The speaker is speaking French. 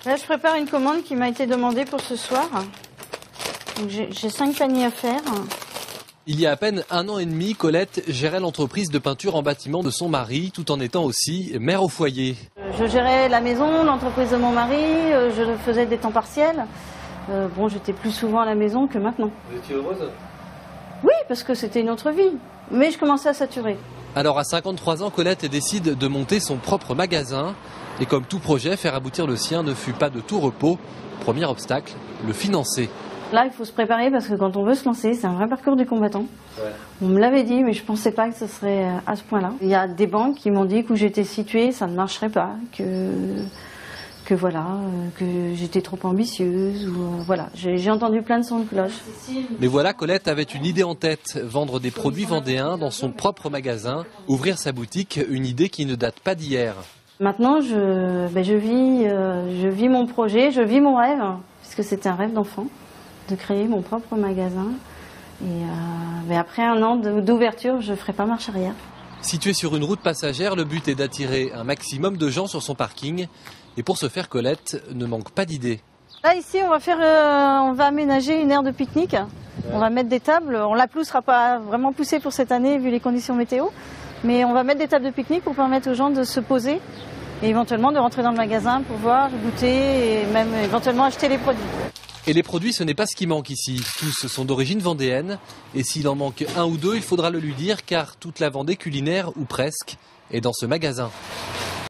Là, je prépare une commande qui m'a été demandée pour ce soir. J'ai 5 paniers à faire. Il y a à peine 1 an et demi, Colette gérait l'entreprise de peinture en bâtiment de son mari, tout en étant aussi mère au foyer. Je gérais la maison, l'entreprise de mon mari, je faisais des temps partiels. Bon, j'étais plus souvent à la maison que maintenant. Vous étiez heureuse ? Oui, parce que c'était une autre vie. Mais je commençais à saturer. Alors à 53 ans, Colette décide de monter son propre magasin. Et comme tout projet, faire aboutir le sien ne fut pas de tout repos. Premier obstacle, le financer. Là, il faut se préparer parce que quand on veut se lancer, c'est un vrai parcours du combattant. Ouais. On me l'avait dit, mais je ne pensais pas que ce serait à ce point-là. Il y a des banques qui m'ont dit qu'où j'étais située, ça ne marcherait pas, que voilà, que j'étais trop ambitieuse. Voilà, j'ai entendu plein de sons de cloche. Mais voilà, Colette avait une idée en tête, vendre des produits vendéens dans son propre magasin, ouvrir sa boutique, une idée qui ne date pas d'hier. Maintenant, je vis mon projet, je vis mon rêve, puisque c'était un rêve d'enfant, de créer mon propre magasin. Et après 1 an d'ouverture, je ne ferai pas marche arrière. Situé sur une route passagère, le but est d'attirer un maximum de gens sur son parking. Et pour ce faire, Colette ne manque pas d'idées. Là, ici, on va aménager une aire de pique-nique. Ouais. On va mettre des tables. La pelouse ne sera pas vraiment poussée pour cette année, vu les conditions météo. Mais on va mettre des tables de pique-nique pour permettre aux gens de se poser et éventuellement de rentrer dans le magasin pour voir, goûter et même éventuellement acheter les produits. Et les produits, ce n'est pas ce qui manque ici. Tous sont d'origine vendéenne. Et s'il en manque 1 ou 2, il faudra le lui dire, car toute la Vendée culinaire, ou presque, est dans ce magasin.